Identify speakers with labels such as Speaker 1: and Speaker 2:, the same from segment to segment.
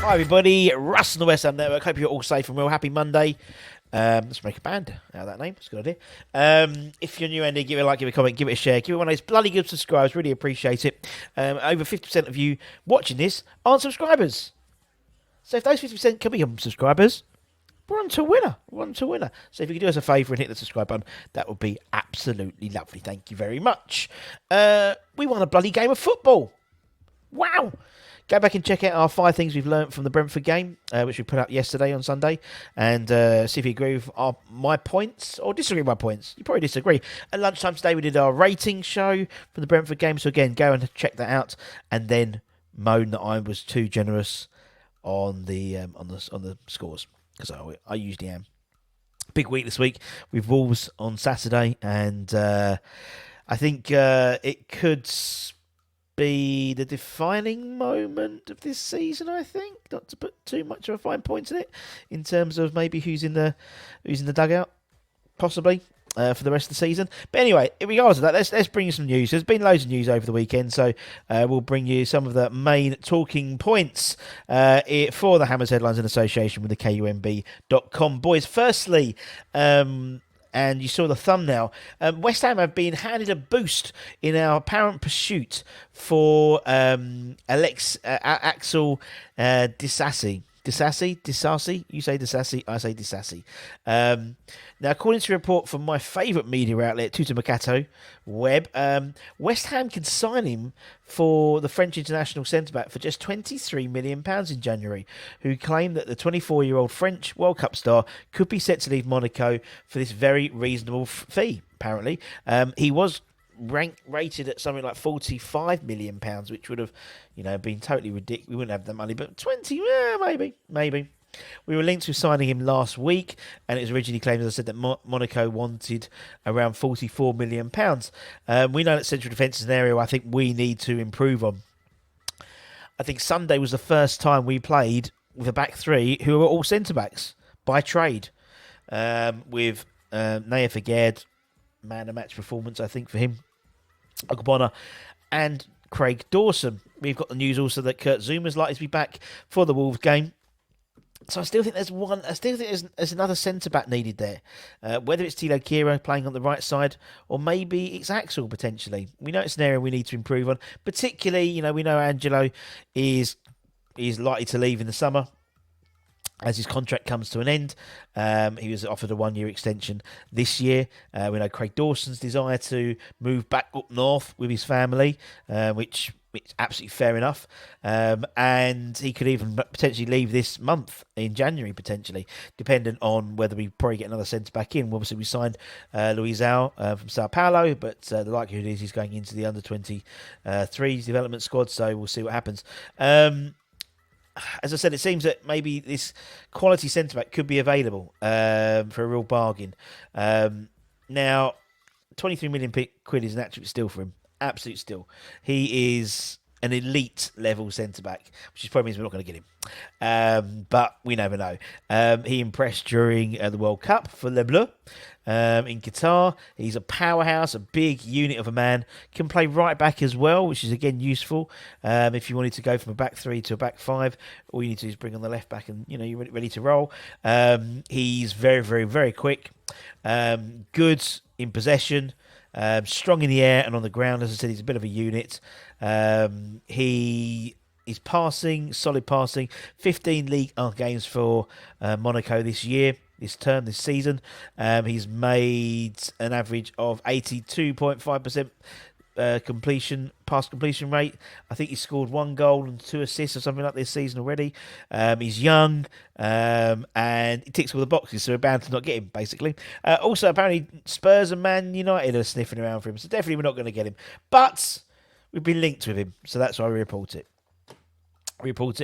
Speaker 1: Hi everybody, Russ on the West Ham Network. Hope you're all safe and well. Happy Monday. Let's make a band out of that name. It's a good idea. If you're new, Andy, give it a like, give it a comment, give it a share, give it one of those bloody good subscribers. Really appreciate it. Over 50% of you watching this aren't subscribers. So if those 50% can become subscribers, we're on to a winner. We're on to a winner. So if you could do us a favour and hit the subscribe button, that would be absolutely lovely. Thank you very much. We won a bloody game of football. Wow. Go back and check out our 5 things we've learnt from the Brentford game, which we put up yesterday on Sunday, and see if you agree with my points or disagree with my points. You probably disagree. At lunchtime today, we did our rating show from the Brentford game. So again, go and check that out, and then moan that I was too generous on the scores, because I usually am. Big week this week with Wolves on Saturday, and I think it could be the defining moment of this season, I think. Not to put too much of a fine point in it, in terms of maybe who's in the dugout, possibly, for the rest of the season. But anyway, in regards to that, let's bring you some news. There's been loads of news over the weekend, so we'll bring you some of the main talking points for the Hammers headlines in association with the KUMB.com boys. Firstly, and you saw the thumbnail, West Ham have been handed a boost in our apparent pursuit for Axel Disasi. Disasi? You say Disasi, I say Disasi. Now, according to a report from my favourite media outlet, Tuttomercato Web, West Ham can sign him for the French international centre-back for just £23 million in January, who claimed that the 24-year-old French World Cup star could be set to leave Monaco for this very reasonable fee, apparently. He was rated at something like £45 million, which would have, been totally ridiculous. We wouldn't have that money, but 20, maybe. We were linked with signing him last week, and it was originally claimed, as I said, that Monaco wanted around £44 million. We know that central defence is an area I think we need to improve on. I think Sunday was the first time we played with a back three who were all centre-backs by trade, with Naya Fagerd, man of match performance, I think, for him, Ogbonna, and Craig Dawson. We've got the news also that Kurt Zuma's likely to be back for the Wolves game. So I still think there's another centre-back needed there. Whether it's Tilo Kira playing on the right side, or maybe it's Axel potentially. We know it's an area we need to improve on. Particularly, we know Angelo is likely to leave in the summer as his contract comes to an end. He was offered a 1-year extension this year. We know Craig Dawson's desire to move back up north with his family, which is absolutely fair enough. And he could even potentially leave this month, in January, potentially, dependent on whether we probably get another centre-back in. Obviously, we signed Luizão from Sao Paulo, but the likelihood is he's going into the under-23s development squad, so we'll see what happens. As I said, it seems that maybe this quality centre-back could be available for a real bargain. Now, 23 million quid is an absolute steal for him. Absolute steal. He is an elite level centre-back, which probably means we're not going to get him. But we never know. He impressed during the World Cup for Le Bleu in Qatar. He's a powerhouse, a big unit of a man. Can play right back as well, which is again useful. If you wanted to go from a back three to a back five, all you need to do is bring on the left back and you're ready to roll. He's very, very, very quick. Good in possession. Strong in the air and on the ground. As I said, he's a bit of a unit. He is passing, solid passing. 15 league games for Monaco this season. He's made an average of 82.5% pass completion rate. I think he scored 1 goal and 2 assists or something like this season already. He's young, and he ticks all the boxes, so we're bound to not get him, basically. Also, apparently, Spurs and Man United are sniffing around for him, so definitely we're not going to get him. But we've been linked with him, so that's why we report it.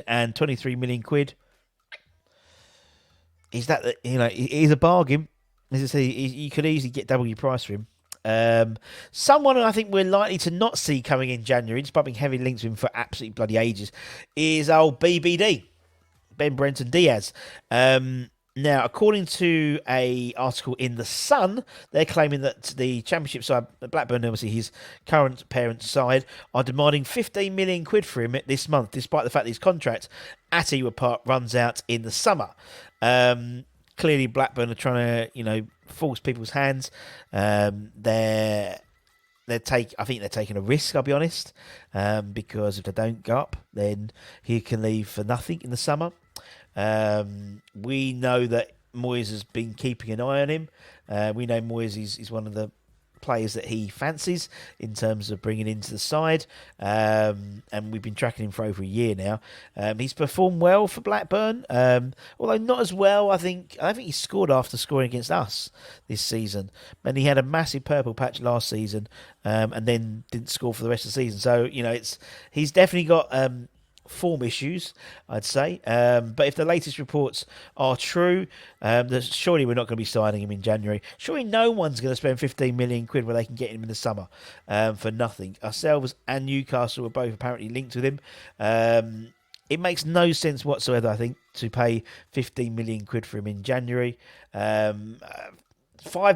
Speaker 1: And 23 million quid. Is that, it is a bargain. As I say, you could easily get double your price for him. Someone I think we're likely to not see coming in January, despite being heavily linked to him for absolutely bloody ages, is old BBD, Ben Brenton Diaz. Now, according to a article in The Sun, they're claiming that the Championship side, Blackburn, obviously his current parent side, are demanding 15 million quid for him this month, despite the fact that his contract at Ewood Park runs out in the summer. Clearly, Blackburn are trying to, force people's hands. I think they're taking a risk. I'll be honest, because if they don't go up, then he can leave for nothing in the summer. We know that Moyes has been keeping an eye on him. We know Moyes is one of the players that he fancies in terms of bringing into the side, and we've been tracking him for over a year now. He's performed well for Blackburn, although not as well. I think he scored after scoring against us this season, and he had a massive purple patch last season, and then didn't score for the rest of the season. So he's definitely got form issues, I'd say. But if the latest reports are true, surely we're not going to be signing him in January. Surely no one's going to spend 15 million quid where they can get him in the summer for nothing. Ourselves and Newcastle are both apparently linked with him. It makes no sense whatsoever, I think, to pay 15 million quid for him in January. 5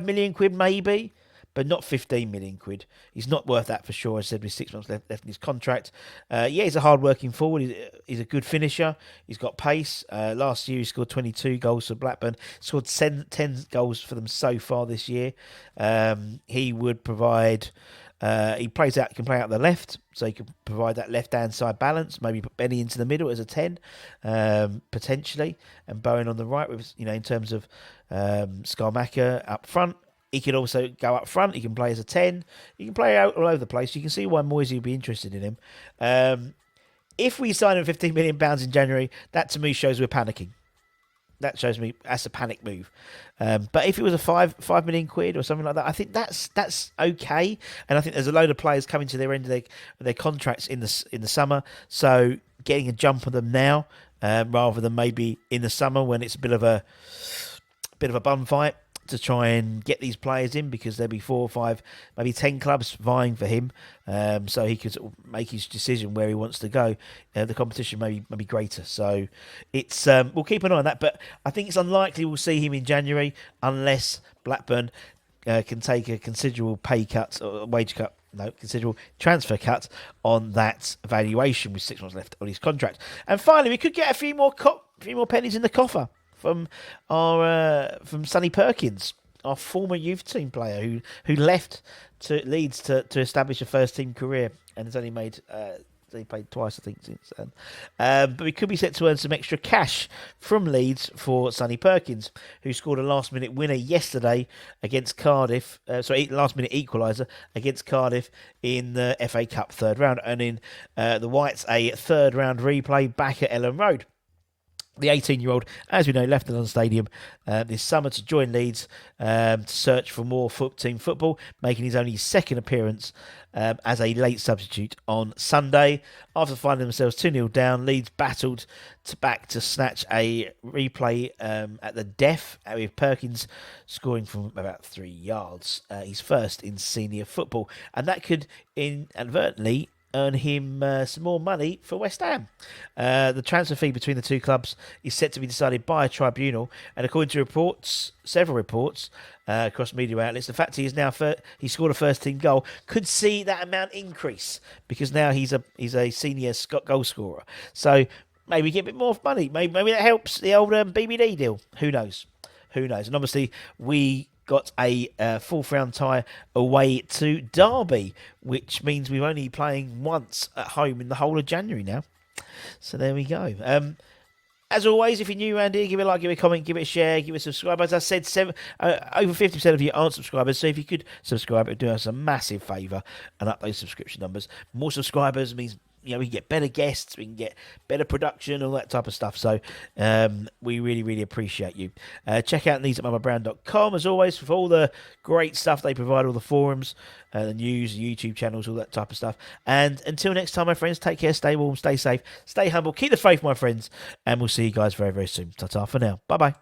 Speaker 1: million quid maybe, but not 15 million quid. He's not worth that for sure. As I said, with 6 months left in his contract. He's a hard-working forward. He's a good finisher. He's got pace. Last year, he scored 22 goals for Blackburn. Scored 10 goals for them so far this year. He would provide... he can play out the left, so he can provide that left-hand side balance. Maybe put Benny into the middle as a 10, potentially, and Bowen on the right. With in terms of Skarmaka up front. He could also go up front. He can play as a 10. He can play out all over the place. You can see why Moyes would be interested in him. If we sign him £15 million in January, that to me shows we're panicking. That shows me that's a panic move. But if it was a 5 million quid or something like that, I think that's okay. And I think there's a load of players coming to their end of their contracts in the summer. So getting a jump on them now, rather than maybe in the summer when it's a bit of a bum fight to try and get these players in, because there'll be 4 or 5, maybe 10 clubs vying for him, so he could sort of make his decision where he wants to go. The competition may be greater, so it's we'll keep an eye on that. But I think it's unlikely we'll see him in January unless Blackburn can take a considerable pay cut or wage cut. No, considerable transfer cut on that valuation with 6 months left on his contract. And finally, we could get a few more pennies in the coffer from Sonny Perkins, our former youth team player who left to Leeds to establish a first team career, and has only made he played twice, I think, since then. But we could be set to earn some extra cash from Leeds for Sonny Perkins, who scored a last-minute winner yesterday against Cardiff. Last-minute equaliser against Cardiff in the FA Cup third round, earning the Whites a third-round replay back at Ellen Road. The 18-year-old, as we know, left the London Stadium this summer to join Leeds to search for more team football, making his only second appearance as a late substitute on Sunday. After finding themselves 2-0 down, Leeds battled back to snatch a replay at the death, with Perkins scoring from about 3 yards. He's first in senior football, and that could inadvertently earn him some more money for West Ham. The transfer fee between the two clubs is set to be decided by a tribunal, and according to several reports across media outlets, the fact he scored a first team goal could see that amount increase, because now he's a senior goal scorer. So maybe get a bit more money. Maybe that helps the old BBD deal. Who knows? And obviously we got a fourth round tie away to Derby, which means we're only playing once at home in the whole of January now. So there we go. As always, if you're new around here, give it a like, give it a comment, give it a share, give it a subscribe. As I said, over 50% of you aren't subscribers, so if you could subscribe, it would do us a massive favour and up those subscription numbers. More subscribers means we can get better guests, we can get better production, all that type of stuff. So we really, really appreciate you. Check out needs@mamabrand.com, as always, for all the great stuff they provide, all the forums, the news, the YouTube channels, all that type of stuff. And until next time, my friends, take care, stay warm, stay safe, stay humble, keep the faith, my friends, and we'll see you guys very, very soon. Ta-ta for now. Bye-bye.